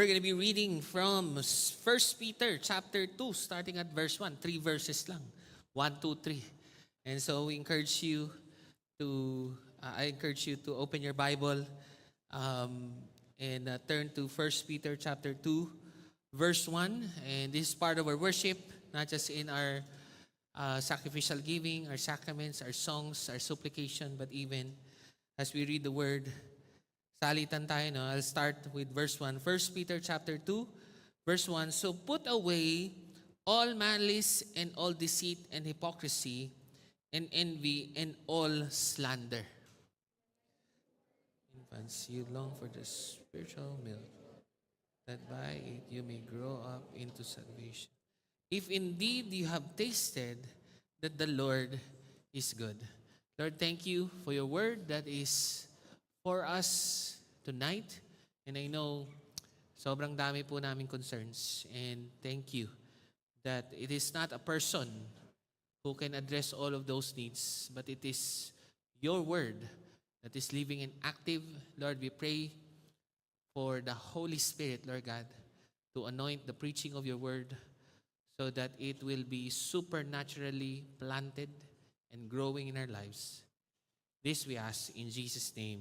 We're going to be reading from First Peter chapter 2, starting at verse 1. 3 verses lang. 1, 2, 3. And so we encourage you I encourage you to open your Bible and turn to First Peter chapter 2, verse 1. And this is part of our worship, not just in our sacrificial giving, our sacraments, our songs, our supplication, but even as we read the word. Salitan tayo, no? I'll start with verse 1. 1 Peter chapter 2, verse 1. So put away all malice and all deceit and hypocrisy and envy and all slander. Infants, you long for the spiritual milk, that by it you may grow up into salvation. If indeed you have tasted that the Lord is good. Lord, thank you for your word that is for us tonight. And I know sobrang dami po namin concerns. And thank you that it is not a person who can address all of those needs, but it is your word that is living and active. Lord, we pray for the Holy Spirit, Lord God, to anoint the preaching of your word so that it will be supernaturally planted and growing in our lives. This we ask in Jesus' name.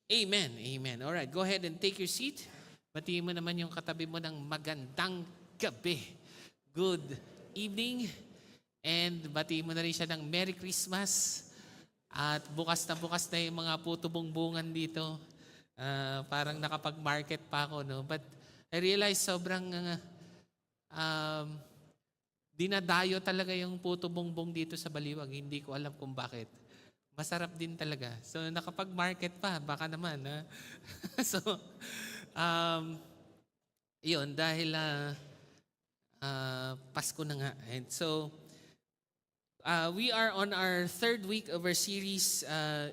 Amen. Amen. All right, go ahead and take your seat. Batiin mo naman yung katabi mo ng magandang gabi. Good evening. And batiin mo na rin siya ng Merry Christmas. At bukas na yung mga puto bungbungan dito. Parang nakapag-market pa ako, no? But I realize sobrang dinadayo talaga yung puto bongbong dito sa Baliwag. Hindi ko alam kung bakit. Masarap din talaga. So, nakapag-market pa, baka naman. Ha? So, yun, dahil Pasko na nga. And so, we are on our third week of our series,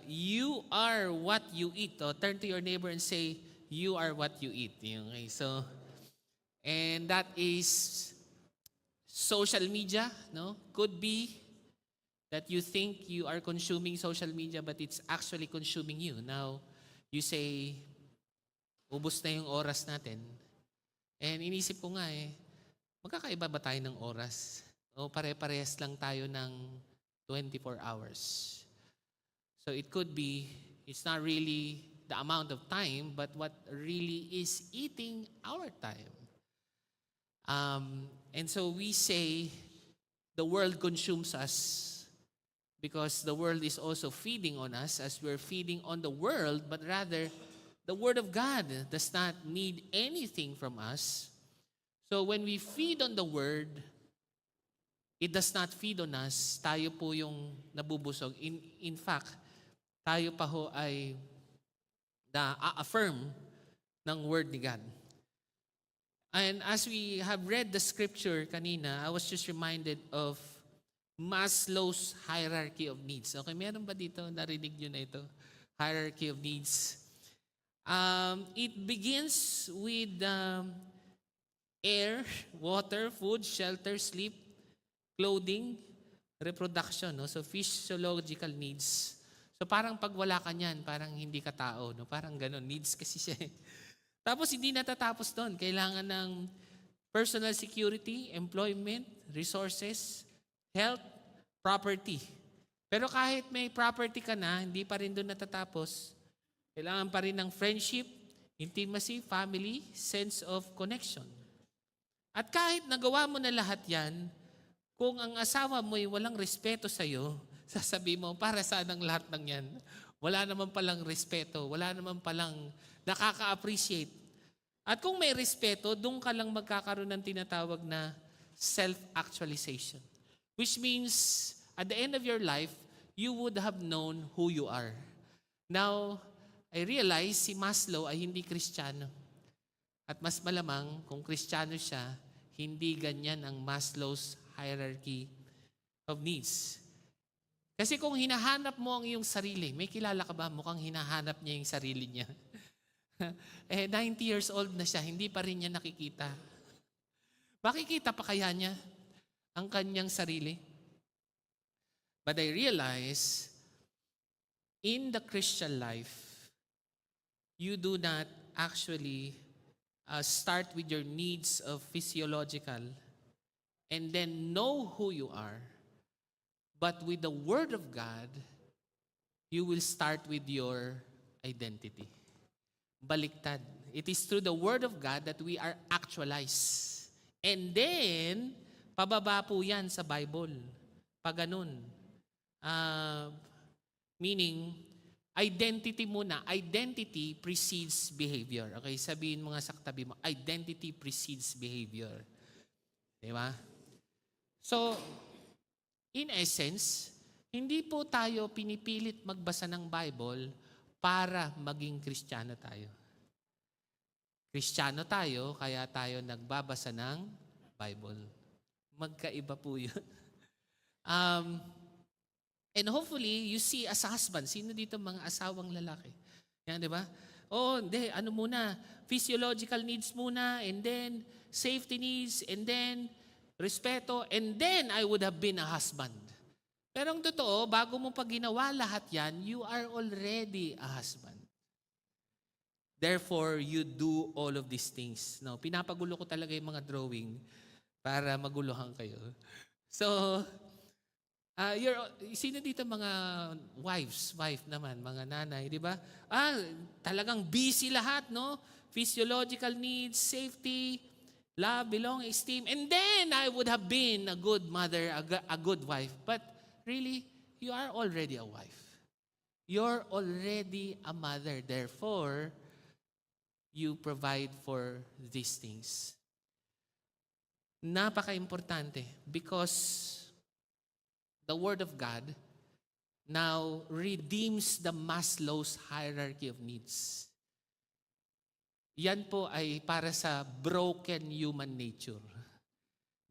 You Are What You Eat. Oh, turn to your neighbor and say, You Are What You Eat. Okay, so, and that is social media, no? Could be that you think you are consuming social media but it's actually consuming you. Now, you say, ubos na yung oras natin. And inisip ko nga magkakaiba ba tayo ng oras? O pare-parehas lang tayo ng 24 hours? So it could be, it's not really the amount of time, but what really is eating our time. And so we say, the world consumes us, because the world is also feeding on us as we're feeding on the world, but rather, the Word of God does not need anything from us. So when we feed on the Word, it does not feed on us. Tayo po yung nabubusog. In fact, tayo pa ho ay na-affirm ng Word ni God. And as we have read the scripture kanina, I was just reminded of Maslow's hierarchy of needs. Okay, meron ba dito? Narinig nyo na ito? Hierarchy of needs. It begins with air, water, food, shelter, sleep, clothing, reproduction. No? So physiological needs. So parang pag wala ka niyan, parang hindi ka tao. No? Parang ganun. Needs kasi siya. Tapos hindi natatapos doon. Kailangan ng personal security, employment, resources, health, property. Pero kahit may property ka na, hindi pa rin doon natatapos. Kailangan pa rin ng friendship, intimacy, family, sense of connection. At kahit nagawa mo na lahat yan, kung ang asawa mo ay walang respeto sa'yo, sasabihin mo, para saan ang lahat ng yan? Wala naman palang respeto, wala naman palang nakaka-appreciate. At kung may respeto, doon ka lang magkakaroon ng tinatawag na self-actualization. Which means, at the end of your life, you would have known who you are. Now, I realize si Maslow ay hindi Kristiyano. At mas malamang, kung Kristiyano siya, hindi ganyan ang Maslow's hierarchy of needs. Kasi kung hinahanap mo ang iyong sarili, may kilala ka ba mukhang hinahanap niya yung sarili niya? 90 years old na siya, hindi pa rin niya nakikita. Makikita pa kaya niya ang kanyang sarili? But I realize, in the Christian life, you do not actually start with your needs of physiological and then know who you are. But with the Word of God, you will start with your identity. Baliktad. It is through the Word of God that we are actualized. And then, pababa po yan sa Bible. Pag ganun. Meaning, identity muna. Identity precedes behavior. Okay, sabihin mo nga sa katabi mo, identity precedes behavior. Diba? So, in essence, hindi po tayo pinipilit magbasa ng Bible para maging Kristiyano tayo. Kristiyano tayo, kaya tayo nagbabasa ng Bible. Magkaiba po yun. And hopefully, you see as a husband, sino dito mga asawang lalaki? Yan, di ba? Hindi, ano muna, physiological needs muna, and then safety needs, and then respeto, and then I would have been a husband. Pero ang totoo, bago mo pa ginawa lahat yan, you are already a husband. Therefore, you do all of these things. No, pinapagulo ko talaga yung mga drawing para maguluhan kayo. So, sino dito mga wife naman, mga nanay, di ba? Talagang busy lahat, no? Physiological needs, safety, love, belonging, esteem, and then I would have been a good mother, a good wife. But really, you are already a wife. You're already a mother. Therefore, you provide for these things. Napaka-importante because the Word of God now redeems the Maslow's hierarchy of needs. Yan po ay para sa broken human nature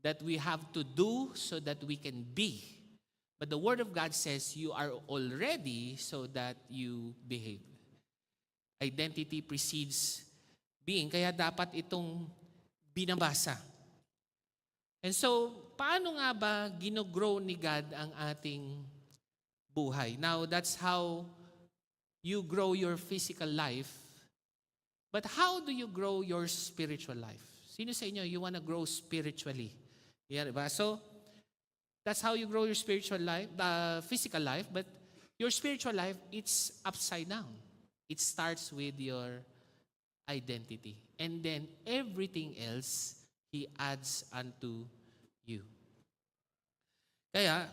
that we have to do so that we can be. But the Word of God says you are already so that you behave. Identity precedes being, kaya dapat itong binabasa. And so, paano nga ba ginogrow ni God ang ating buhay? Now, that's how you grow your physical life. But how do you grow your spiritual life? Sino sa inyo, you wanna grow spiritually? Yeah, diba? So, that's how you grow your spiritual life, physical life, but your spiritual life, it's upside down. It starts with your identity. And then everything else, He adds unto you. Kaya,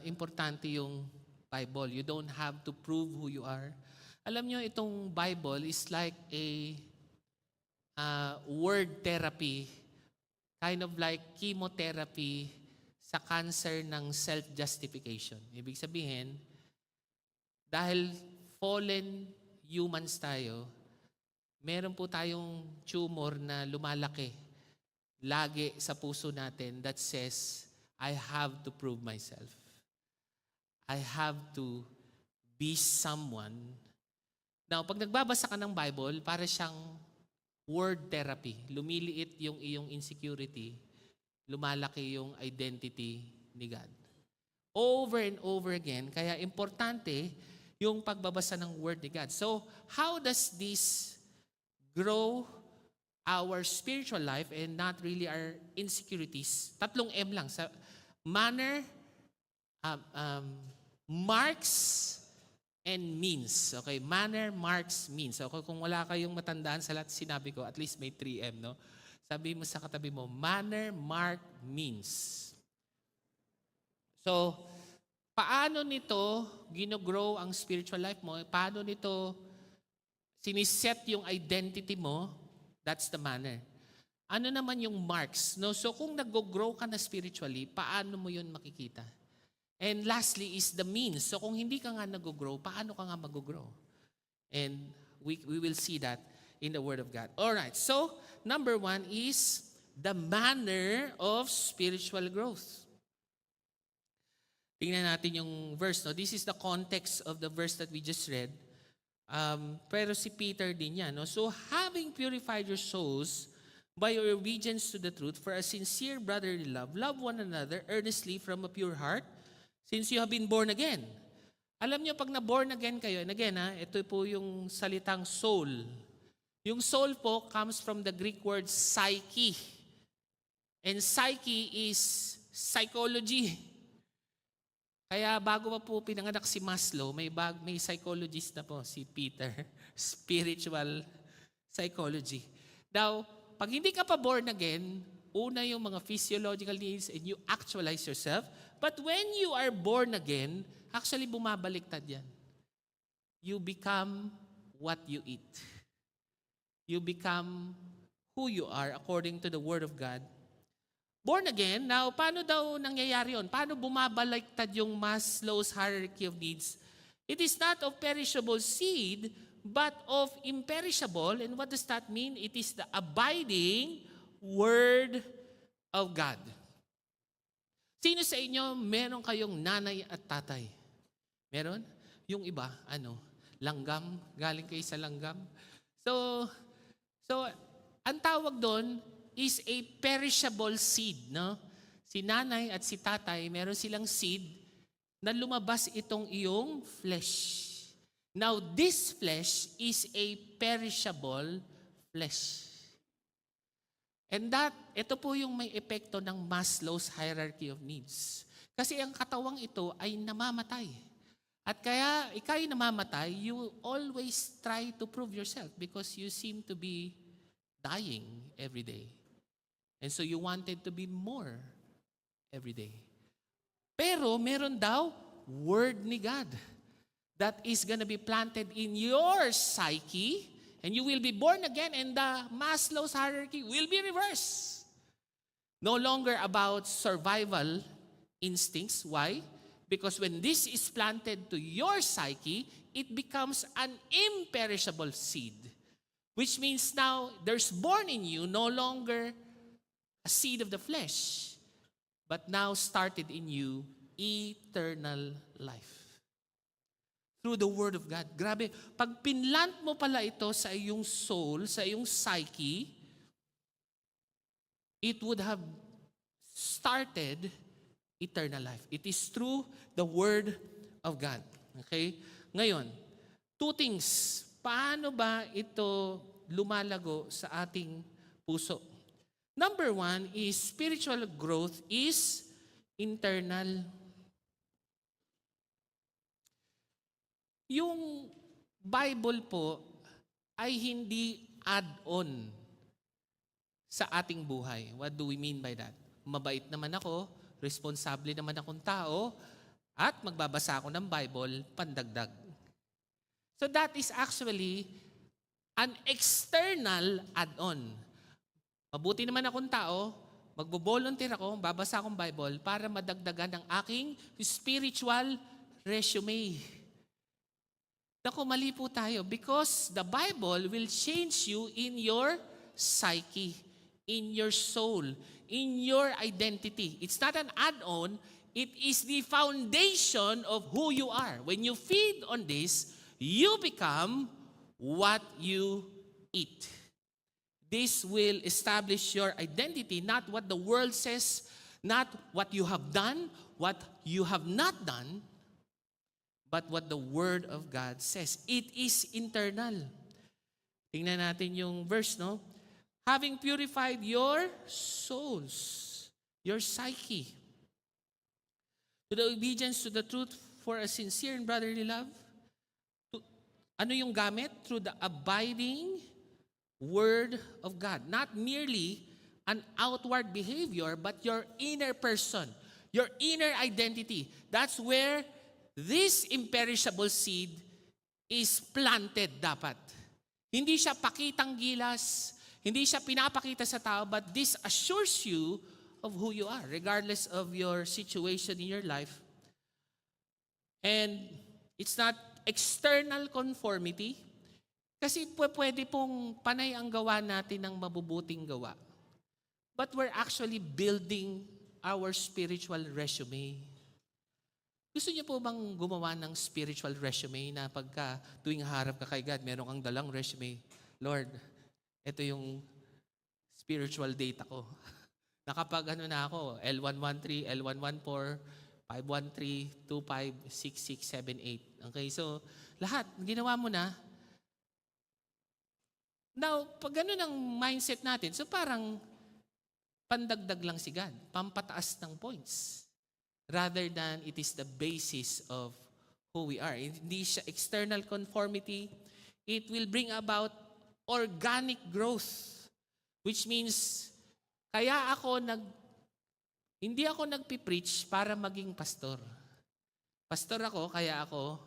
importante yung Bible. You don't have to prove who you are. Alam nyo, itong Bible is like a word therapy, kind of like chemotherapy sa cancer ng self-justification. Ibig sabihin, dahil fallen humans tayo, meron po tayong tumor na lumalaki lagi sa puso natin that says, I have to prove myself. I have to be someone. Now, pag nagbabasa ka ng Bible, para siyang word therapy. Lumiliit yung iyong insecurity, lumalaki yung identity ni God. Over and over again, kaya importante yung pagbabasa ng Word ni God. So, how does this grow our spiritual life and not really our insecurities? 3 M lang. Sa manner, marks, and means. Okay, manner, marks, means. Okay, kung wala kayong matandaan sa lahat sinabi ko, at least may 3 M, no? Sabi mo sa katabi mo, manner, mark, means. So, paano nito ginogrow ang spiritual life mo? Paano nito siniset yung identity mo? That's the manner. Ano naman yung marks? No? So kung nag-grow ka na spiritually, paano mo yun makikita? And lastly is the means. So kung hindi ka nga nag-grow, paano ka nga mag-grow? And we will see that in the Word of God. Alright, so number 1 is the manner of spiritual growth. Tingnan natin yung verse. No? This is the context of the verse that we just read. Pero si Peter din yan. No? So, having purified your souls by your obedience to the truth for a sincere brotherly love, love one another earnestly from a pure heart, since you have been born again. Alam nyo, pag na-born again kayo, and again, ito po yung salitang soul. Yung soul po comes from the Greek word psyche. And psyche is psychology. Kaya bago pa po pinanganak si Maslow, may psychologist na po, si Peter. Spiritual psychology. Now, pag hindi ka pa born again, una yung mga physiological needs and you actualize yourself. But when you are born again, actually bumabaliktad yan. You become what you eat. You become who you are according to the Word of God. Born again, now paano daw nangyayari yun? Paano bumabaliktad yung Maslow's hierarchy of needs? It is not of perishable seed, but of imperishable. And what does that mean? It is the abiding Word of God. Sino sa inyo meron kayong nanay at tatay? Meron? Yung iba, langgam, galing kayo sa langgam. So ang tawag doon is a perishable seed, no? Si nanay at si tatay, meron silang seed na lumabas itong iyong flesh. Now, this flesh is a perishable flesh. And ito po yung may epekto ng Maslow's hierarchy of needs. Kasi ang katawang ito ay namamatay. At kaya ikay namamatay, you always try to prove yourself because you seem to be dying every day. And so you wanted to be more every day. Pero meron daw word ni God that is gonna be planted in your psyche and you will be born again and the Maslow's hierarchy will be reversed. No longer about survival instincts. Why? Because when this is planted to your psyche, it becomes an imperishable seed. Which means now there's born in you no longer a seed of the flesh, but now started in you eternal life. Through the Word of God. Grabe, pag pinlant mo pala ito sa iyong soul, sa iyong psyche, it would have started eternal life. It is through the Word of God. Okay? Ngayon, two things. Paano ba ito lumalago sa ating puso? Number one is spiritual growth is internal. Yung Bible po ay hindi add-on sa ating buhay. What do we mean by that? Mabait naman ako, responsable naman akong tao, at magbabasa ako ng Bible, pandagdag. So that is actually an external add-on. Mabuti naman akong tao, magbo-volunteer ako, babasa akong Bible para madagdagan ang aking spiritual resume. Naku, mali po tayo because the Bible will change you in your psyche, in your soul, in your identity. It's not an add-on, it is the foundation of who you are. When you feed on this, you become what you eat. This will establish your identity, not what the world says, not what you have done, what you have not done, but what the Word of God says. It is internal. Tingnan natin yung verse, no? Having purified your souls, your psyche, to the obedience to the truth for a sincere and brotherly love. Ano yung gamit? Through the abiding Word of God. Not merely an outward behavior, but your inner person, your inner identity. That's where this imperishable seed is planted dapat. Hindi siya pakitang gilas, hindi siya pinapakita sa tao, but this assures you of who you are, regardless of your situation in your life. And it's not external conformity, kasi pwede pong panay ang gawa natin ng mabubuting gawa. But we're actually building our spiritual resume. Gusto niyo po bang gumawa ng spiritual resume na pagka tuwing harap ka kay God, meron kang dalang resume? Lord, ito yung spiritual data ko. Nakapag na ako, L113, L114, 513, 25, 66, 78. Okay, so lahat, ginawa mo na. Now, pag ganun ang mindset natin, so parang pandagdag lang si God, pampataas ng points. Rather than it is the basis of who we are. Hindi siya external conformity. It will bring about organic growth. Which means, kaya hindi ako nagpipreach para maging pastor. Pastor ako, kaya ako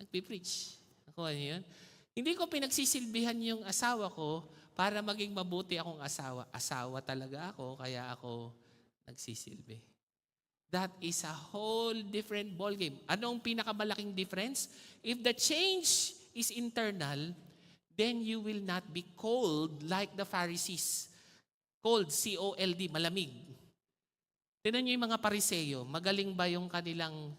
nagpipreach. Ako ano yun? Hindi ko pinagsisilbihan yung asawa ko para maging mabuti akong asawa. Asawa talaga ako, kaya ako nagsisilbi. That is a whole different ballgame. Ano ang pinakamalaking difference? If the change is internal, then you will not be cold like the Pharisees. Cold, C-O-L-D, malamig. Tignan niyo yung mga Pariseo, magaling ba yung kanilang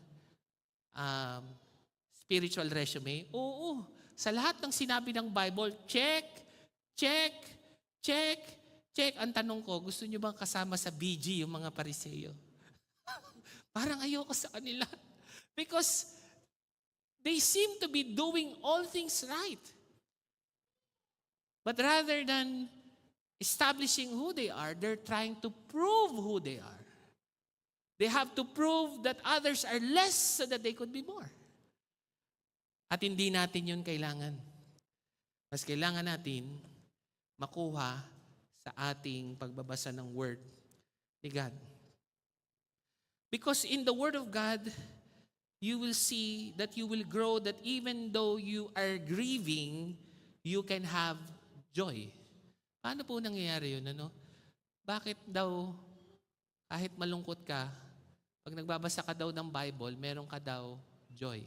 spiritual resume? Oo. Sa lahat ng sinabi ng Bible, check, check, check, check. Ang tanong ko, gusto niyo bang kasama sa BG yung mga Pariseo? Parang ayoko sa kanila. Because they seem to be doing all things right. But rather than establishing who they are, they're trying to prove who they are. They have to prove that others are less so that they could be more. At hindi natin yun kailangan. Mas kailangan natin makuha sa ating pagbabasa ng Word ni God. Because in the Word of God, you will see that you will grow, that even though you are grieving, you can have joy. Paano po nangyayari yun? Ano? Bakit daw, kahit malungkot ka, pag nagbabasa ka daw ng Bible, meron ka daw joy.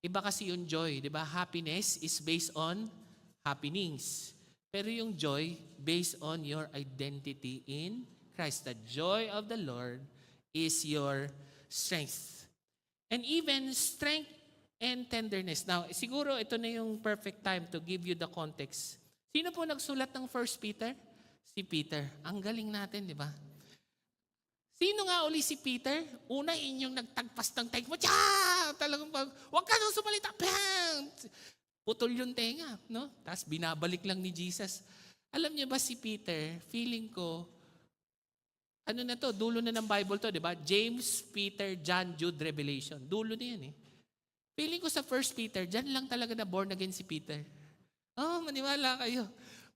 Iba kasi yung joy, di ba? Happiness is based on happenings. Pero yung joy, based on your identity in Christ. The joy of the Lord is your strength. And even strength and tenderness. Now, siguro ito na yung perfect time to give you the context. Sino po nagsulat ng 1 Peter? Si Peter. Ang galing natin, di ba? Sino nga uli si Peter? Una, inyong nagtagpas ng tenga mo. Talagang huwag ka nang sumalita. Bam! Putol yung tenga. No? Tapos binabalik lang ni Jesus. Alam niyo ba si Peter, feeling ko, ano na to, dulo na ng Bible to, di ba? James, Peter, John, Jude, Revelation. Dulo na yan eh. Feeling ko sa 1 Peter, dyan lang talaga na born again si Peter. Oh, maniwala kayo.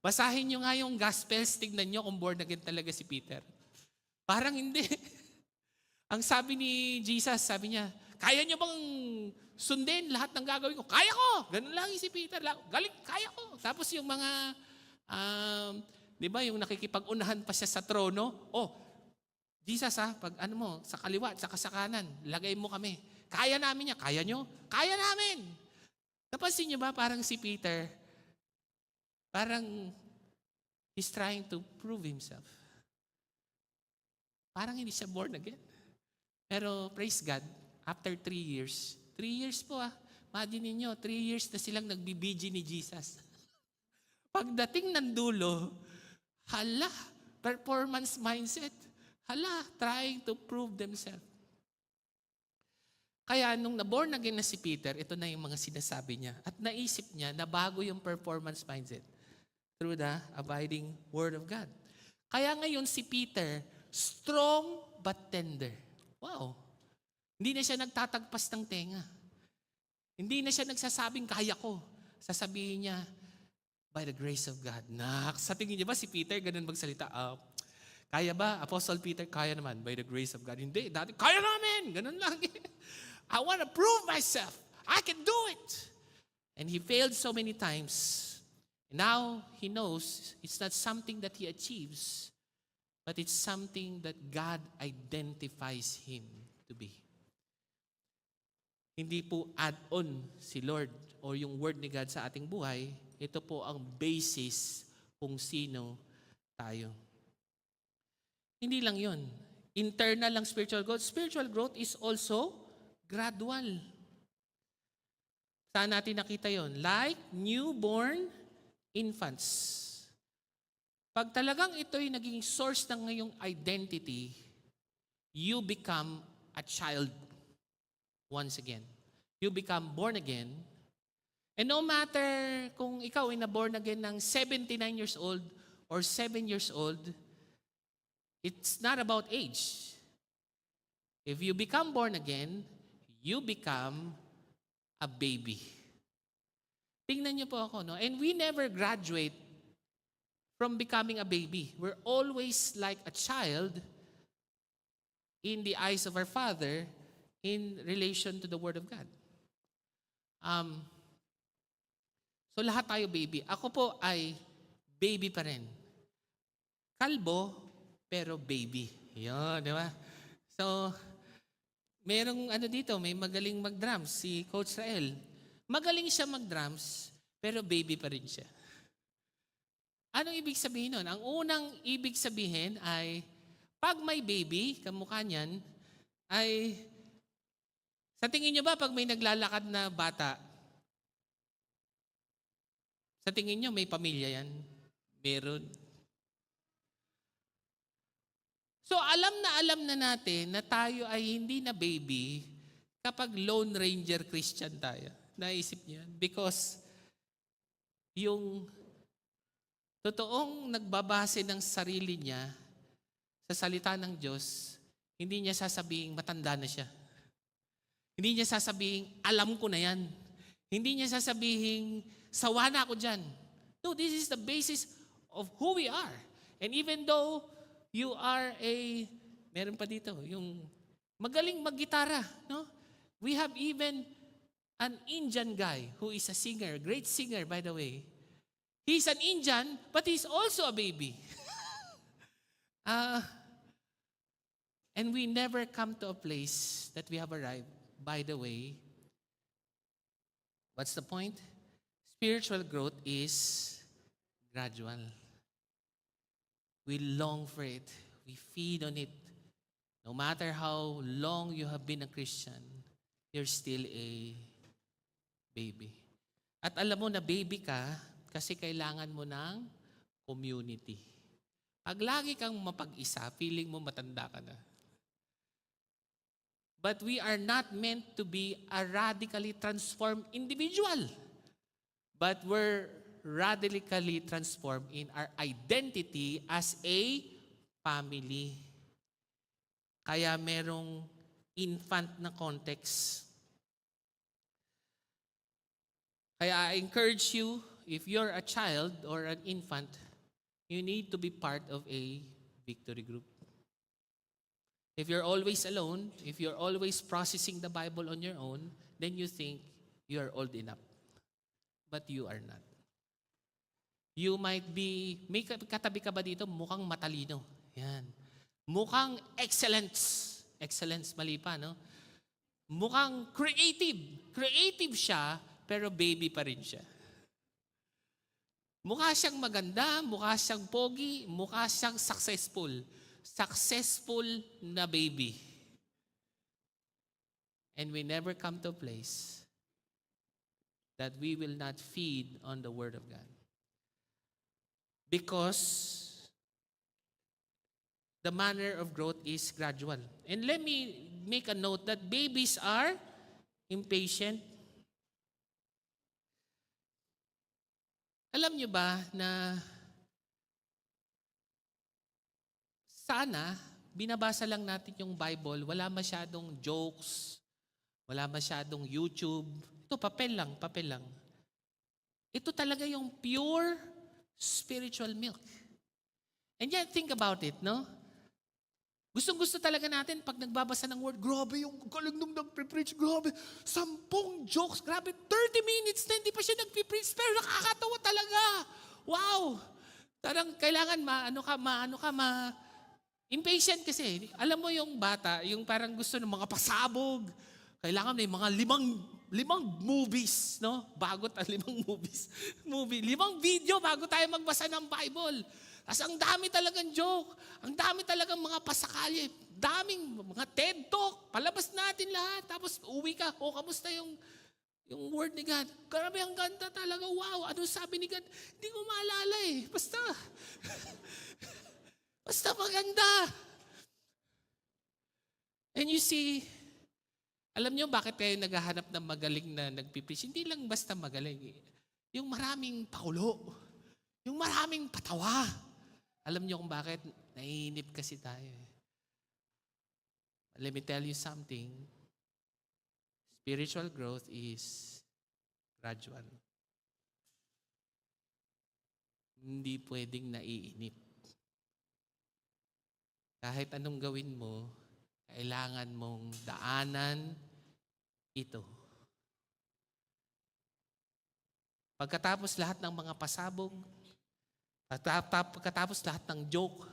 Basahin nyo nga yung Gospels, tignan nyo kung born again talaga si Peter. Parang hindi. Ang sabi ni Jesus, sabi niya, kaya niyo bang sundin lahat ng gagawin ko? Kaya ko! Ganun lang si Peter. Galing, kaya ko. Tapos yung mga, di ba, yung nakikipag-unahan pa siya sa trono. Oh, Jesus pag ano mo, sa kaliwa at sa kanan, lagay mo kami. Kaya namin niya. Kaya nyo? Kaya namin! Napansin niyo ba, parang si Peter, parang he's trying to prove himself. Parang hindi siya born again. Pero praise God, after 3 years, 3 years po imagine niyo, 3 years na silang nagbibiji ni Jesus. Pagdating ng dulo, hala, performance mindset. Hala, trying to prove themselves. Kaya nung naborn again na si Peter, ito na yung mga sinasabi niya. At naisip niya na bago yung performance mindset through the abiding Word of God. Kaya ngayon si Peter, strong but tender. Wow. Hindi na siya nagtatagpas ng tenga. Hindi na siya nagsasabing kaya ko. Sasabihin niya, by the grace of God. Sa tingin niya ba si Peter ganun magsalita? Kaya ba? Apostle Peter, kaya naman. By the grace of God. Hindi. Dati, kaya namin. Ganun lang. I want to prove myself. I can do it. And he failed so many times. Now, he knows it's not something that he achieves, but it's something that God identifies him to be. Hindi po add-on si Lord o yung word ni God sa ating buhay. Ito po ang basis kung sino tayo. Hindi lang yun. Internal lang spiritual growth. Spiritual growth is also gradual. Saan natin nakita yon? Like newborn infants. Pag talagang ito'y naging source ng ngayong identity, you become a child once again. You become born again, And no matter kung ikaw ay na-born again ng 79 years old or 7 years old, it's not about age. If you become born again, you become a baby. Tingnan niyo po ako, no? And we never graduate from becoming a baby. We're always like a child in the eyes of our Father in relation to the Word of God. So lahat tayo baby. Ako po ay baby pa rin. Kalbo, pero baby. Yun, di ba? So, merong dito, may magaling mag-drums, si Coach Rael. Magaling siya mag-drums, pero baby pa rin siya. Anong ibig sabihin nun? Ang unang ibig sabihin ay, pag may baby, kamukha niyan, ay, sa tingin niyo ba pag may naglalakad na bata, sa tingin niyo may pamilya yan? Meron. So alam na natin na tayo ay hindi na baby kapag Lone Ranger Christian tayo. Naisip niyo yan? Because yung totoong nagbabase ng sarili niya sa salita ng Diyos, hindi niya sasabing matanda na siya. Hindi niya sasabing alam ko na yan. Hindi niya sasabing sawa na ako dyan. No, this is the basis of who we are. And even though you are meron pa dito, yung magaling maggitara, no? We have even an Indian guy who is a singer, great singer by the way. He's an Indian, but he's also a baby. And we never come to a place that we have arrived. By the way, what's the point? Spiritual growth is gradual. We long for it. We feed on it. No matter how long you have been a Christian, you're still a baby. At alam mo na baby ka kasi kailangan mo ng community. Pag lagi kang mapag-isa, feeling mo matanda ka na. But we are not meant to be a radically transformed individual. But we're radically transformed in our identity as a family. Kaya merong infant na context. Kaya I encourage you, if you're a child or an infant, you need to be part of a victory group. If you're always alone, if you're always processing the Bible on your own, then you think you are old enough. But you are not. You might be, may katabi ka ba dito, mukhang matalino. Yan. Mukhang excellence. Excellence, mali pa, no? Mukhang creative. Creative siya, pero baby pa rin siya. Mukha siyang maganda, mukha siyang pogi, mukha siyang successful. Successful na baby. And we never come to a place that we will not feed on the Word of God. Because the manner of growth is gradual. And let me make a note that babies are impatient. Alam niyo ba na sana binabasa lang natin yung Bible, wala masyadong jokes, wala masyadong YouTube. Ito, papel lang. Ito talaga yung pure spiritual milk. And yet, think about it, no? Gustong-gusto talaga natin pag nagbabasa ng word, grabe yung galing nung nagpipreach, grabe, 10 jokes, grabe, 30 minutes na hindi pa siya nagpipreach, pero nakakatawa talaga. Wow! Tarang kailangan impatient kasi. Alam mo yung bata, yung parang gusto ng mga pasabog, kailangan may mga limang movies, no? Bago 5 movies. 5 video bago tayo magbasa ng Bible. Kasi ang dami talagang joke, ang dami talagang mga pasakali, daming mga TED Talk, palabas natin lahat, tapos uwi ka, kamusta yung word ni God? Grabe, ang ganda talaga, wow, ano sabi ni God? Hindi ko maalala basta maganda. And you see, Alam niyo bakit kayo naghahanap ng magaling na nagpipreach? Hindi lang basta magaling. Yung maraming paulo. Yung maraming patawa. Alam niyo kung bakit? Naiinip kasi tayo. Let me tell you something. Spiritual growth is gradual. Hindi pwedeng naiinip. Kahit anong gawin mo, kailangan mong daanan ito. Pagkatapos lahat ng mga pasabog, pagkatapos lahat ng joke,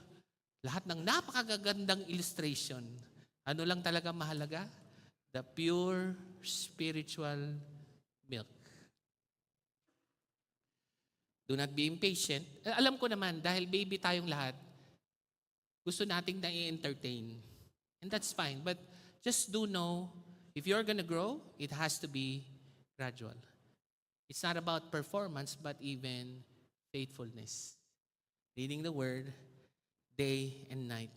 lahat ng napakagagandang illustration, ano lang talaga mahalaga? The pure spiritual milk. Do not be impatient. Alam ko naman, dahil baby tayong lahat, gusto nating na-entertain. And that's fine. But just do know, if you're gonna grow, it has to be gradual. It's not about performance, but even faithfulness. Reading the Word, day and night.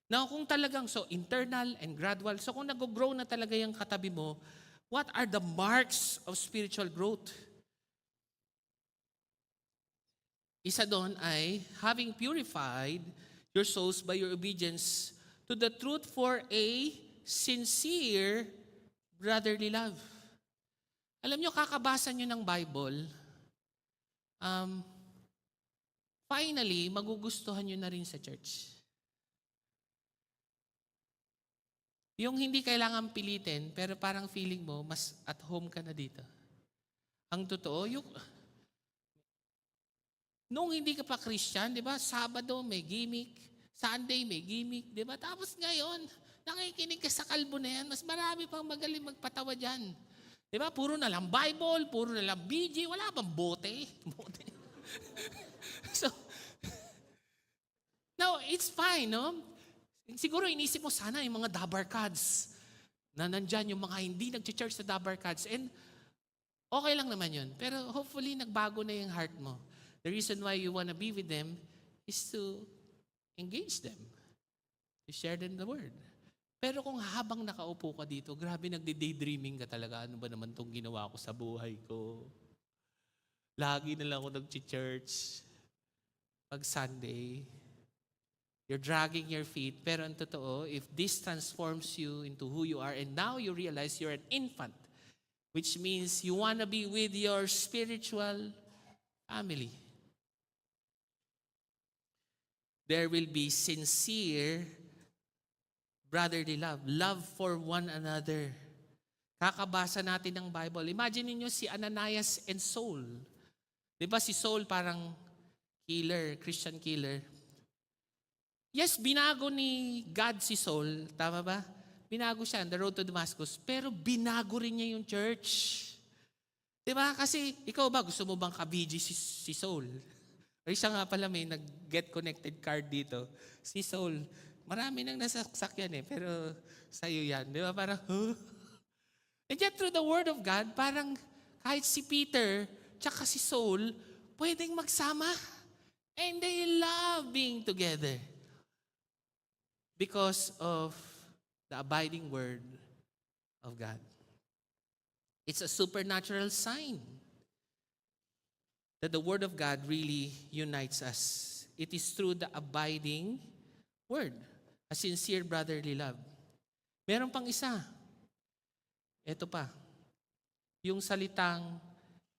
Now, kung talagang, so internal and gradual, so kung nag-grow na talaga yung katabi mo, what are the marks of spiritual growth? Isa doon ay, having purified your souls by your obedience to the truth for a sincere brotherly love. Alam nyo, kakabasa nyo ng Bible, finally, magugustuhan nyo na rin sa church. Yung hindi kailangan pilitin, pero parang feeling mo, mas at home ka na dito. Ang totoo, nung hindi ka pa Christian, di ba, Sabado may gimmick, Sunday may gimmick, di ba? Tapos ngayon, nakikinig ka sa kalbo na yan, mas marami pang magaling magpatawa dyan. Di ba? Puro na lang Bible, puro na lang BG, wala bang bote? So, now, it's fine, no? Siguro inisip mo sana yung mga dabarkads na nandyan yung mga hindi nag-church sa dabarkads. And okay lang naman yun. Pero hopefully, nagbago na yung heart mo. The reason why you wanna be with them is to engage them. To share them the word. Pero kung habang nakaupo ka dito, grabe nagde-daydreaming ka talaga. Ano ba naman itong ginawa ko sa buhay ko? Lagi na lang ako nag-church. Pag Sunday, you're dragging your feet. Pero ang totoo, if this transforms you into who you are, and now you realize you're an infant, which means you wanna be with your spiritual family. There will be sincere brotherly love. Love for one another. Kakabasa natin ng Bible. Imagine niyo si Ananias and Saul. Di ba si Saul parang killer, Christian killer? Yes, binago ni God si Saul. Tama ba? Binago siya on the road to Damascus. Pero binago rin niya yung church. Di ba? Kasi ikaw ba, gusto mo bang ka-BG si Saul? O isa nga pala may nag-get connected card dito. Si Saul. Marami nang nasasakyan pero sa'yo yan. Di ba? Parang, huh? And yet through the Word of God, parang kahit si Peter, tsaka si Saul, pwedeng magsama. And they love being together. Because of the abiding Word of God. It's a supernatural sign that the Word of God really unites us. It is through the abiding Word. A sincere brotherly love. Meron pang isa. Ito pa. Yung salitang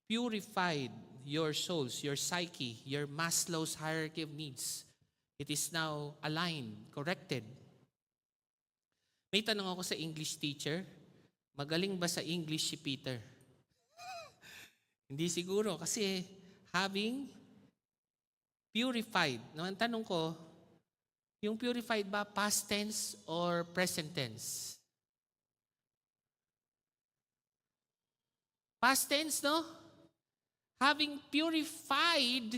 purified your souls, your psyche, your Maslow's hierarchy of needs. It is now aligned, corrected. May tanong ako sa English teacher, magaling ba sa English si Peter? Hindi siguro kasi having purified. Ang tanong ko, yung purified ba past tense or present tense? Past tense, no? Having purified,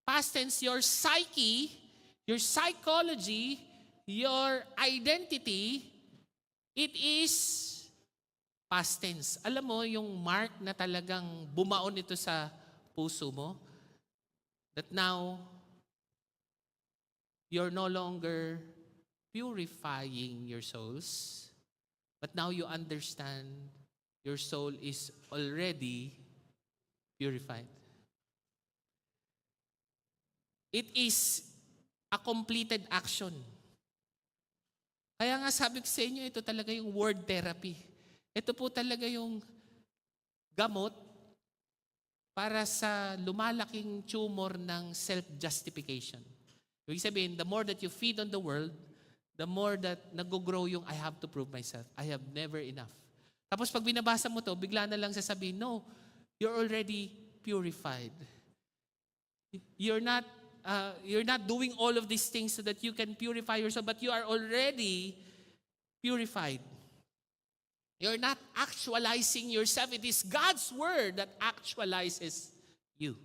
past tense, your psyche, your psychology, your identity, it is past tense. Alam mo, yung mark na talagang bumaon ito sa puso mo, that now, you're no longer purifying your souls, But now you understand your soul is already purified. It is a completed action. Kaya nga sabi ko sa inyo, ito talaga yung word therapy. Ito po talaga yung gamot para sa lumalaking tumor ng self-justification. Ibig sabihin, the more that you feed on the world, the more that nag-grow yung I have to prove myself. I have never enough. Tapos pag binabasa mo to, bigla na lang sasabihin, no, you're already purified. You're not doing all of these things so that you can purify yourself, but you are already purified. You're not actualizing yourself. It is God's word that actualizes you.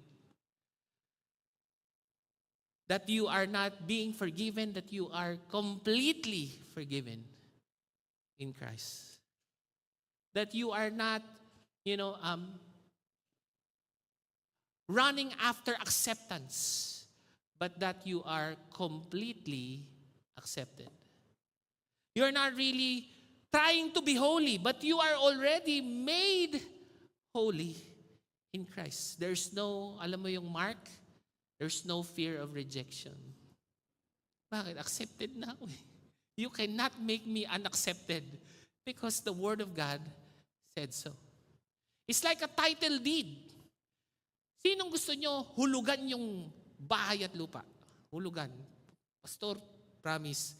That you are not being forgiven, that you are completely forgiven in Christ. That you are not, running after acceptance, but that you are completely accepted. You're not really trying to be holy, but you are already made holy in Christ. There's no, alam mo yung mark, there's no fear of rejection. Bakit? Accepted na ako eh. You cannot make me unaccepted because the Word of God said so. It's like a title deed. Sinong gusto nyo hulugan yung bahay at lupa? Hulugan. Pastor, promise,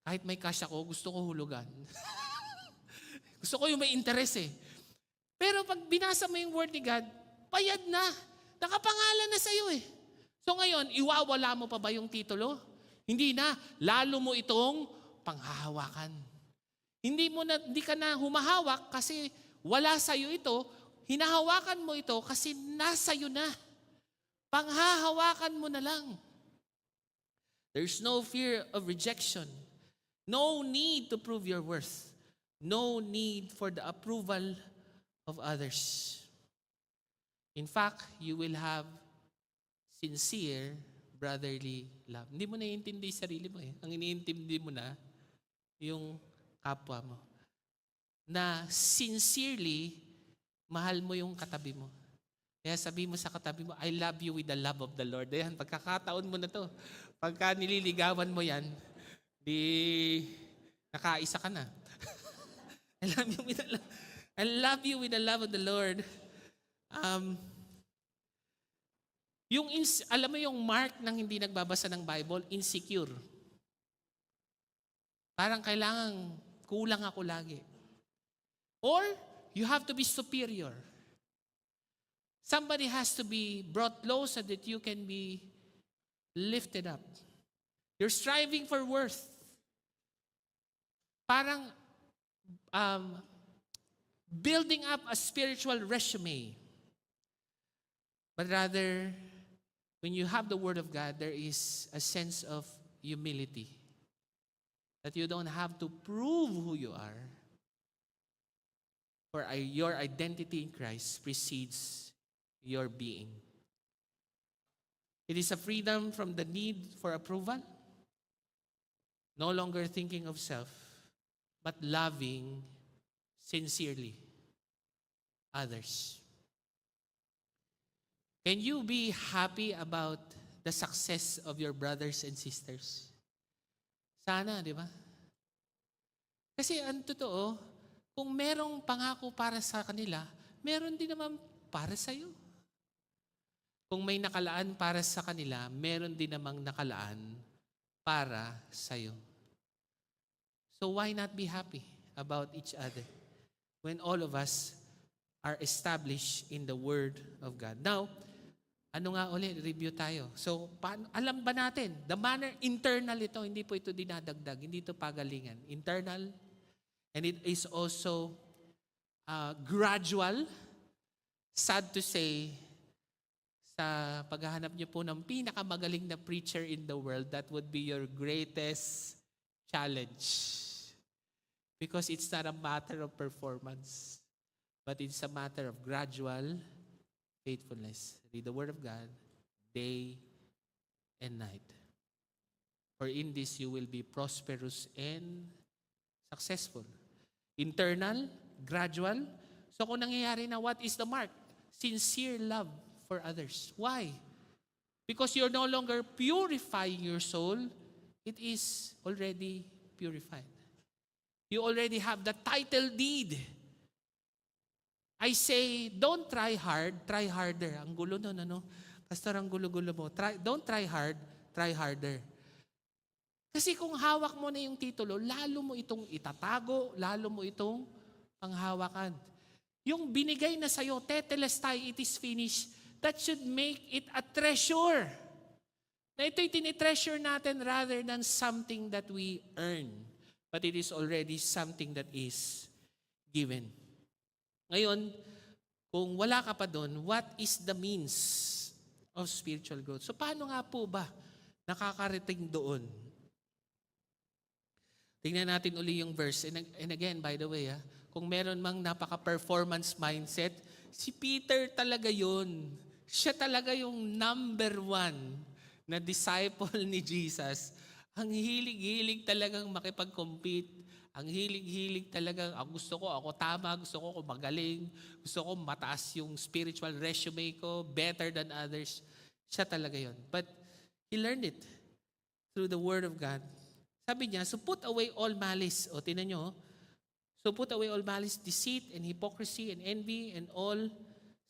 kahit may cash ako, gusto ko hulugan. Gusto ko yung may interest eh. Pero pag binasa mo yung word ni God, payad na. Nakapangalan na sa'yo eh. So ngayon, iwawala mo pa ba yung titulo? Hindi na. Lalo mo itong panghahawakan. Hindi ka na humahawak kasi wala sa'yo ito. Hinahawakan mo ito kasi nasa iyo na. Panghahawakan mo na lang. There's no fear of rejection. No need to prove your worth. No need for the approval of others. In fact, you will have sincere brotherly love. Hindi mo naiintindi sarili mo eh. Ang iniintindi mo na yung kapwa mo. Na sincerely, mahal mo yung katabi mo. Kaya sabi mo sa katabi mo, I love you with the love of the Lord. Ayan, pagkakataon mo na to. Pagka nililigawan mo yan, di nakaisa ka na. I love you with the love of the Lord. Alam mo yung mark ng hindi nagbabasa ng Bible, insecure. Parang kailangan kulang ako lagi. Or, you have to be superior. Somebody has to be brought low so that you can be lifted up. You're striving for worth. Parang building up a spiritual resume. But rather, when you have the Word of God, there is a sense of humility. That you don't have to prove who you are. For your identity in Christ precedes your being. It is a freedom from the need for approval. No longer thinking of self, but loving sincerely others. Can you be happy about the success of your brothers and sisters? Sana, di ba? Kasi ang totoo, kung merong pangako para sa kanila, meron din naman para sa iyo. Kung may nakalaan para sa kanila, meron din namang nakalaan para sa iyo. So why not be happy about each other when all of us are established in the Word of God? Now, ano nga ulit, review tayo. So, alam ba natin, the manner, internal ito, hindi po ito dinadagdag, hindi ito pagalingan. Internal, and it is also gradual. Sad to say, sa paghahanap niyo po ng pinakamagaling na preacher in the world, that would be your greatest challenge. Because it's not a matter of performance, but it's a matter of gradual faithfulness. Read the Word of God day and night. For in this you will be prosperous and successful. Internal, gradual. So kung nangyayari na, what is the mark? Sincere love for others. Why? Because you're no longer purifying your soul, it is already purified. You already have the title deed. I say, don't try hard, try harder. Ang gulo nun, ano? Pastor, ang gulo-gulo mo. Don't try hard, try harder. Kasi kung hawak mo na yung titulo, lalo mo itong itatago, lalo mo itong panghawakan. Yung binigay na sa'yo, tetelestai, it is finished, that should make it a treasure. Na ito'y tinitreasure natin rather than something that we earn. But it is already something that is given. Ngayon, kung wala ka pa doon, what is the means of spiritual growth? So paano nga po ba nakakarating doon? Tingnan natin uli yung verse. And again, by the way, kung meron mang napaka-performance mindset, si Peter talaga yun. Siya talaga yung number 1 na disciple ni Jesus. Ang hilig-hilig talagang makipag-compete. Ang hilig-hilig talagang, ako tama, gusto ko magaling, gusto ko mataas yung spiritual resume ko, better than others. Siya talaga yon. But he learned it through the Word of God. Sabi niya, so put away all malice. O, tinan nyo. So put away all malice, deceit, and hypocrisy, and envy, and all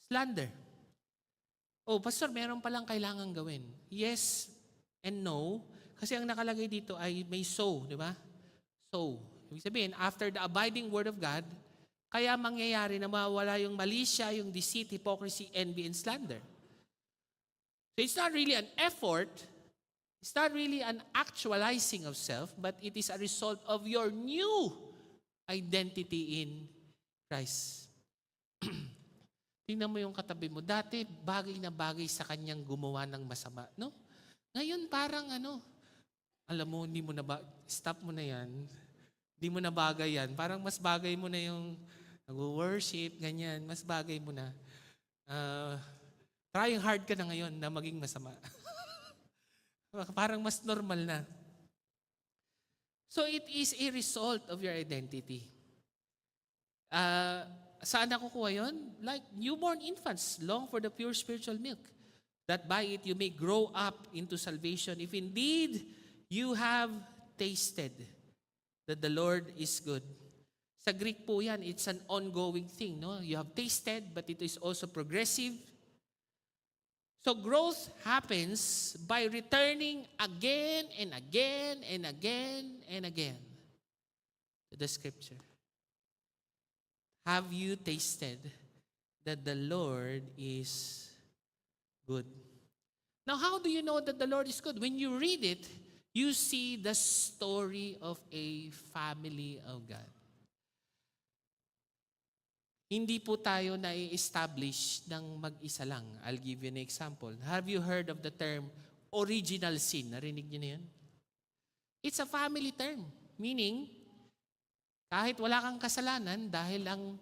slander. Oh, Pastor, meron palang kailangan gawin. Yes and no. Kasi ang nakalagay dito ay may so, di ba? So, ibig sabihin, after the abiding Word of God, kaya mangyayari na mawala yung malisya, yung deceit, hypocrisy, envy, and slander. So it's not really an effort, it's not really an actualizing of self, but it is a result of your new identity in Christ. Tingnan mo yung katabi mo. Dati, bagay na bagay sa kanyang gumawa ng masama. No? Ngayon, parang alam mo, hindi mo na stop mo na yan. Hindi mo na bagay yan. Parang mas bagay mo na yung nag-worship, ganyan. Mas bagay mo na. Trying hard ka na ngayon na maging masama. Parang mas normal na. So it is a result of your identity. Saan nakukuha yun? Like newborn infants long for the pure spiritual milk, that by it you may grow up into salvation, if indeed you have tasted that the Lord is good. Sa Greek po yan, it's an ongoing thing. No? You have tasted, but it is also progressive. So growth happens by returning again and again and again and again to the Scripture. Have you tasted that the Lord is good? Now, how do you know that the Lord is good? When you read it, you see the story of a family of God. Hindi po tayo na-establish ng mag-isa lang. I'll give you an example. Have you heard of the term original sin? Narinig niyo na yun? It's a family term. Meaning, kahit wala kang kasalanan, dahil ang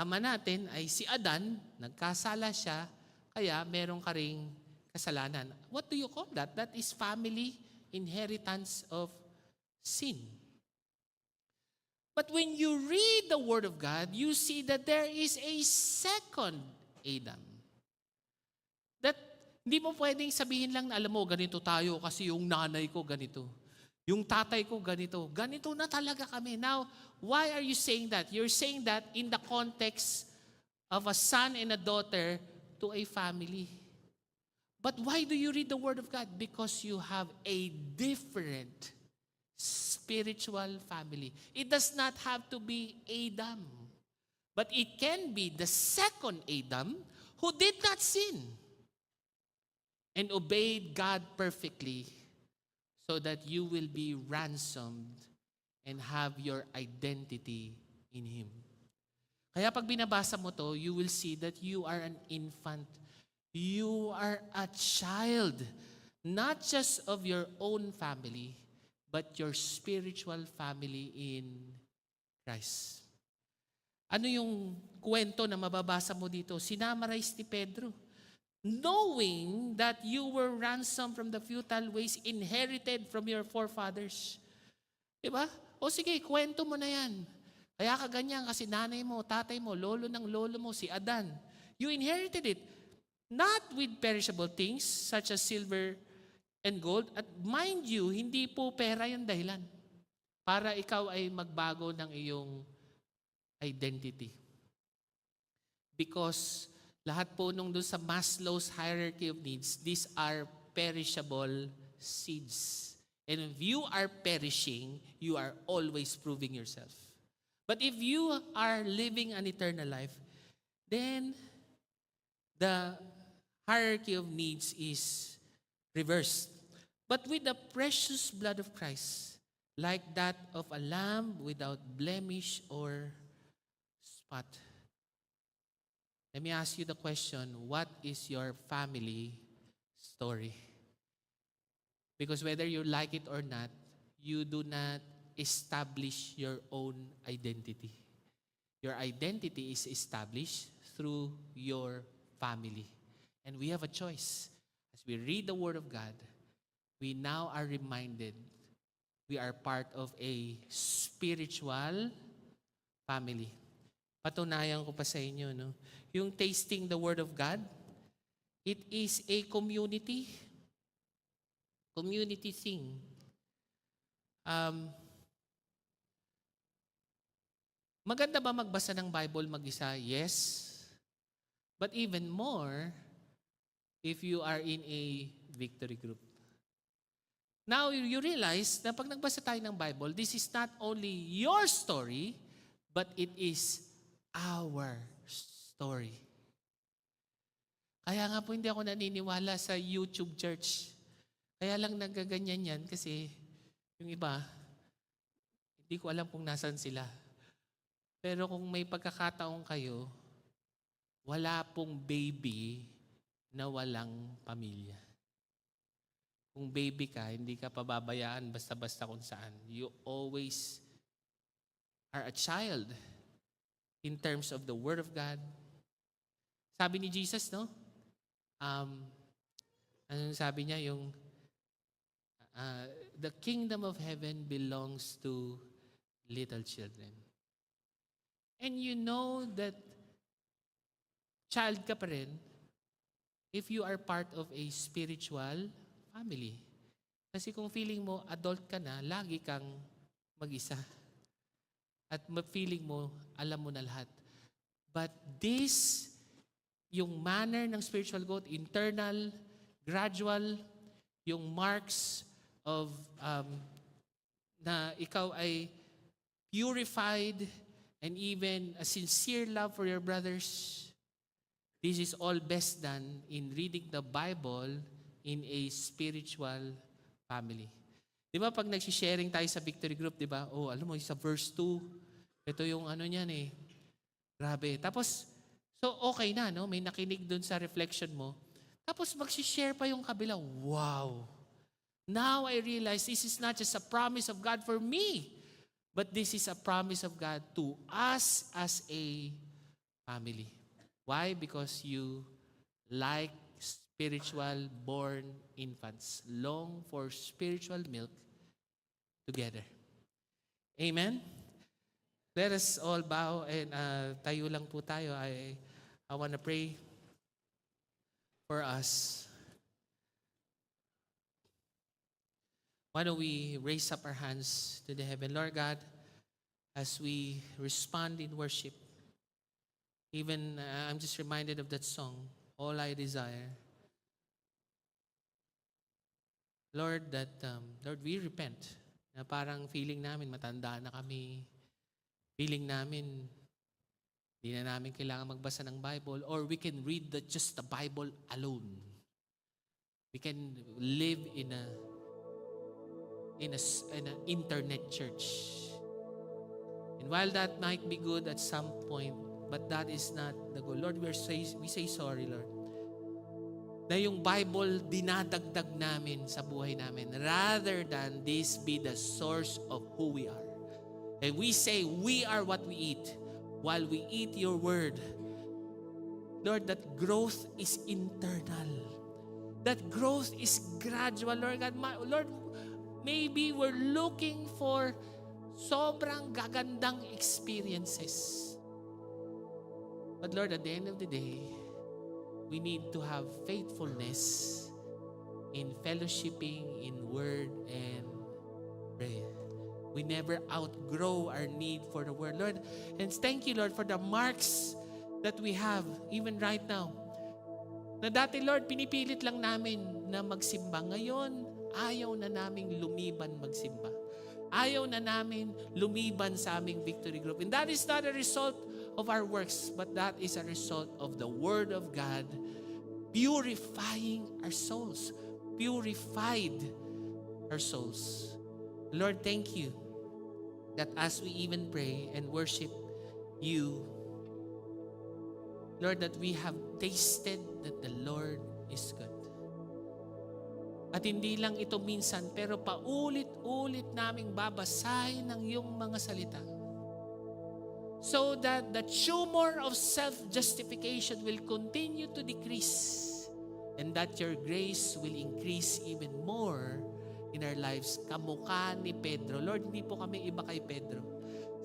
ama natin ay si Adan, nagkasala siya, kaya meron ka ring kasalanan. What do you call that? That is family inheritance of sin. But when you read the Word of God, you see that there is a second Adam. That hindi mo pwedeng sabihin lang na alam mo, ganito tayo kasi yung nanay ko ganito. Yung tatay ko ganito. Ganito na talaga kami. Now, why are you saying that? You're saying that in the context of a son and a daughter to a family. But why do you read the Word of God? Because you have a different spiritual family. It does not have to be Adam. But it can be the second Adam who did not sin and obeyed God perfectly so that you will be ransomed and have your identity in Him. Kaya pag binabasa mo to, you will see that you are an infant. You are a child, not just of your own family, but your spiritual family in Christ. Ano yung kwento na mababasa mo dito? Sinamarize ni Pedro. Knowing that you were ransomed from the futile ways inherited from your forefathers. Diba? O sige, kwento mo na yan. Kaya ka ganyan kasi nanay mo, tatay mo, lolo ng lolo mo, si Adan. You inherited it. Not with perishable things such as silver and gold. At mind you, hindi po pera yung dahilan para ikaw ay magbago ng iyong identity. Because lahat po nung doon sa Maslow's hierarchy of needs, these are perishable seeds. And if you are perishing, you are always proving yourself. But if you are living an eternal life, then the hierarchy of needs is reversed. But with the precious blood of Christ, like that of a lamb without blemish or spot. Let me ask you the question, what is your family story? Because whether you like it or not, you do not establish your own identity. Your identity is established through your family. And we have a choice. As we read the Word of God, we now are reminded we are part of a spiritual family. Patunayan ko pa sa inyo, no? Yung tasting the Word of God, it is a community thing. Maganda ba magbasa ng Bible mag-isa? Yes. But even more, if you are in a victory group. Now, you realize na pag nagbasa tayo ng Bible, this is not only your story, but it is our story. Kaya nga po hindi ako naniniwala sa YouTube church. Kaya lang nagaganyan yan kasi yung iba, hindi ko alam kung nasan sila. Pero kung may pagkakataon kayo, wala pong baby na walang pamilya. Kung baby ka, hindi ka pababayaan basta-basta kung saan. You always are a child in terms of the Word of God. Sabi ni Jesus, no? Ano sabi niya? Yung the kingdom of heaven belongs to little children. And you know that child ka pa rin if you are part of a spiritual family. Kasi kung feeling mo adult ka na, lagi kang mag-isa. At feeling mo, alam mo na lahat. But this, yung manner ng spiritual growth, internal, gradual, yung marks of na ikaw ay purified and even a sincere love for your brothers. This is all best done in reading the Bible in a spiritual family. Di ba pag nagsisharing tayo sa victory group, di ba? Oh, alam mo, sa verse 2, ito yung ano niyan eh. Grabe. Tapos, so okay na, no? May nakinig dun sa reflection mo. Tapos magsishare pa yung kabila. Wow! Now I realize this is not just a promise of God for me, but this is a promise of God to us as a family. Why? Because you like spiritual born infants, long for spiritual milk together. Amen? Let us all bow and tayo lang po tayo. I want to pray for us. Why don't we raise up our hands to the heaven? Lord God, as we respond in worship, even I'm just reminded of that song, All I Desire. Lord, Lord, we repent na parang feeling namin matanda na kami. Feeling namin hindi na namin kailangan magbasa ng Bible, or we can read just the Bible alone. We can live in an internet church. And while that might be good at some point, but that is not the goal. Lord, we say sorry, Lord. Na yung Bible dinadagdag namin sa buhay namin rather than this be the source of who we are. And we say we are what we eat while we eat your word. Lord, that growth is internal. That growth is gradual, Lord God. Lord, maybe we're looking for sobrang gagandang experiences. But Lord, at the end of the day, we need to have faithfulness in fellowshipping, in word, and prayer. We never outgrow our need for the word, Lord. And thank you, Lord, for the marks that we have even right now. Na dati, Lord, pinipilit lang namin na magsimba. Ngayon, ayaw na naming lumiban magsimba. Ayaw na namin lumiban sa aming victory group. And that is not a result of our works, but that is a result of the Word of God purifying our souls. Purified our souls. Lord, thank you that as we even pray and worship you, Lord, that we have tasted that the Lord is good. At hindi lang ito minsan, pero paulit-ulit naming babasahin ng iyong mga salita. So that the tumor of self-justification will continue to decrease and that your grace will increase even more in our lives. Kamukha ni Pedro. Lord, hindi po kami iba kay Pedro.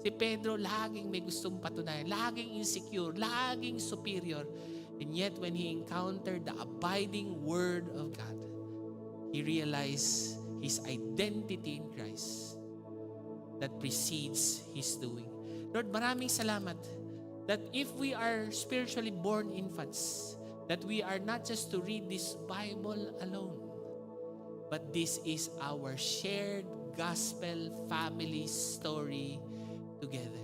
Si Pedro laging may gustong patunayan, laging insecure, laging superior. And yet when he encountered the abiding Word of God, he realized his identity in Christ that precedes his doing. Lord, maraming salamat that if we are spiritually born infants, that we are not just to read this Bible alone, but this is our shared gospel family story together.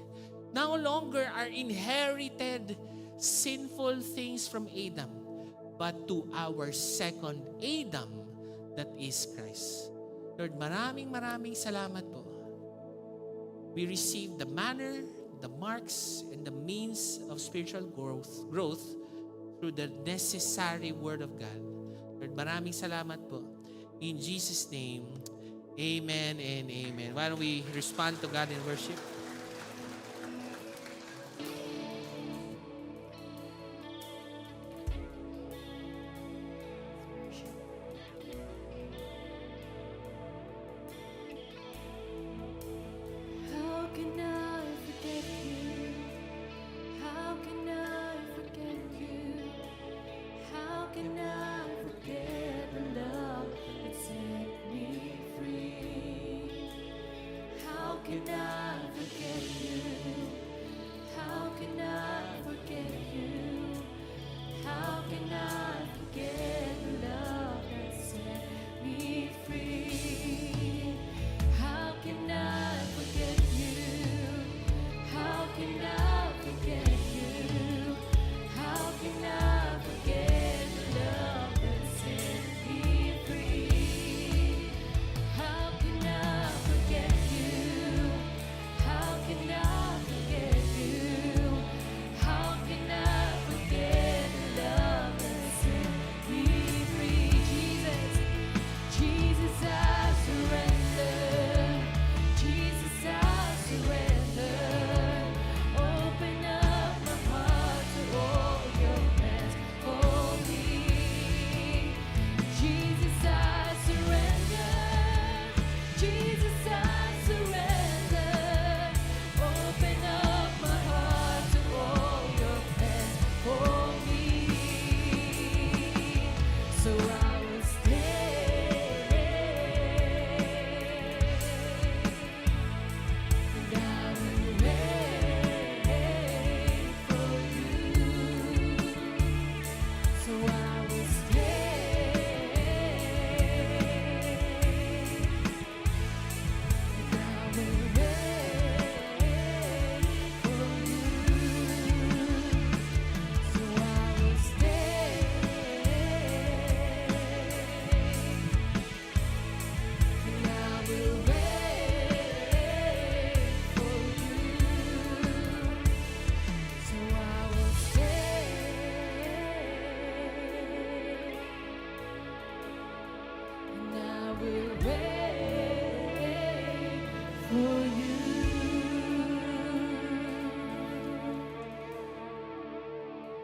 No longer our inherited sinful things from Adam, but to our second Adam, that is Christ. Lord, maraming salamat po. We receive the manner, the marks, and the means of spiritual growth through the necessary Word of God. Lord, maraming salamat po. In Jesus' name, amen and amen. Why don't we respond to God in worship?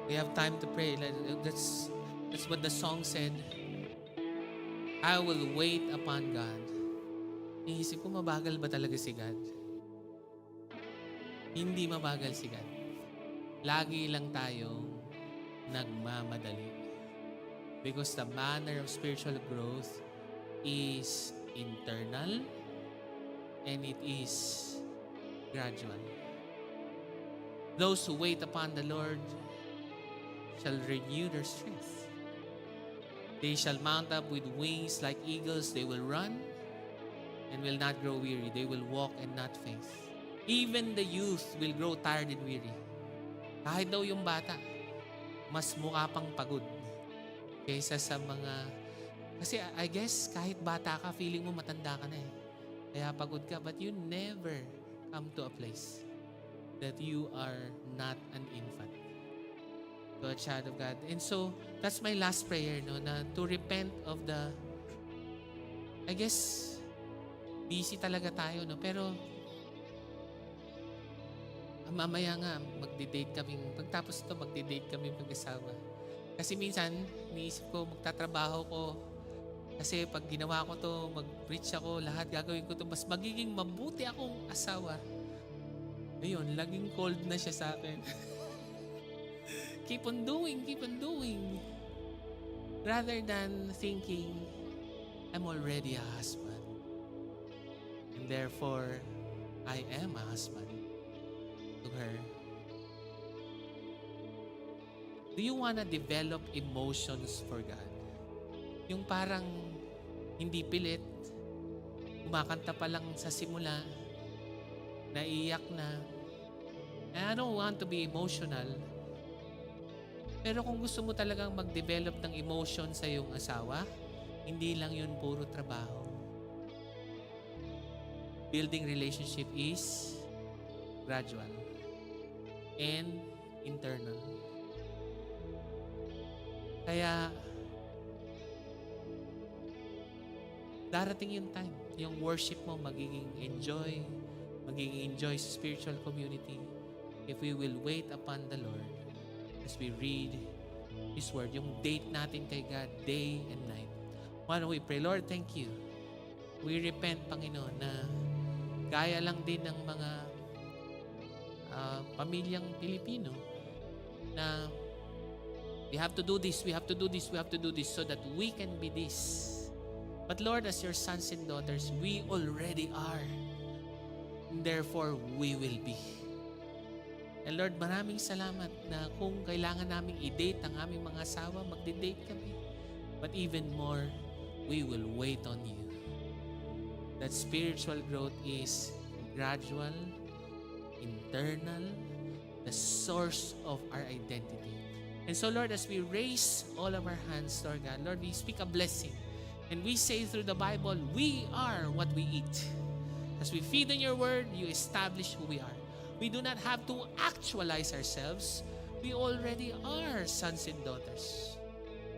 We have time to pray. That's what the song said. I will wait upon God. Iisip ko, mabagal ba talaga si God? Hindi mabagal si God. Lagi lang tayong nagmamadali. Because the manner of spiritual growth is internal and it is gradual. Those who wait upon the Lord shall renew their strength. They shall mount up with wings like eagles. They will run and will not grow weary. They will walk and not faint. Even the youth will grow tired and weary. Kahit daw yung bata, mas mukha pang pagod kaysa sa mga... Kasi I guess kahit bata ka, feeling mo matanda ka na eh. Kaya pagod ka, but you never come to a place that you are not an infant, to a child of God. And so, that's my last prayer, no, na to repent of the, I guess, busy talaga tayo, no, pero mamaya nga, magdi-date kami, pagtapos ito, magdi-date kami mag-asawa. Kasi minsan, niisip ko, magtatrabaho ko, kasi pag ginawa ko to, mag-preach ako, lahat gagawin ko to, mas magiging mabuti akong asawa. Ayun, laging cold na siya sa akin. Keep on doing, keep on doing. Rather than thinking, I'm already a husband. And therefore, I am a husband to her. Do you wanna develop emotions for God? Yung parang hindi pilit, kumakanta pa lang sa simula, naiyak na. And I don't want to be emotional. Pero kung gusto mo talagang mag-develop ng emotion sa iyong asawa, hindi lang yun puro trabaho. Building relationship is gradual and internal. Kaya, darating yung time, yung worship mo magiging enjoy sa spiritual community if we will wait upon the Lord as we read His Word. Yung date natin kay God, day and night. Why don't we pray? Lord, thank you. We repent, Panginoon, na gaya lang din ng mga pamilyang Pilipino na we have to do this, we have to do this, we have to do this so that we can be this. But Lord, as your sons and daughters, we already are. And therefore, we will be. And Lord, maraming salamat na kung kailangan naming i-date ang aming mga asawa, magdi-date kami. But even more, we will wait on you. That spiritual growth is gradual, internal, the source of our identity. And so, Lord, as we raise all of our hands, Lord God, Lord, we speak a blessing. And we say through the Bible, we are what we eat. As we feed on your word, you establish who we are. We do not have to actualize ourselves. We already are sons and daughters.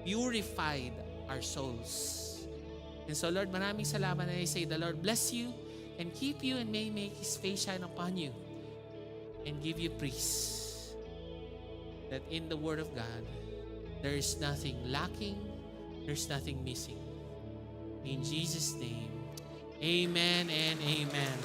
Purified our souls. And so, Lord, maraming salamat. And I say, the Lord bless you and keep you and may make His face shine upon you and give you peace. That in the Word of God, there is nothing lacking, there's nothing missing. In Jesus' name, amen and amen.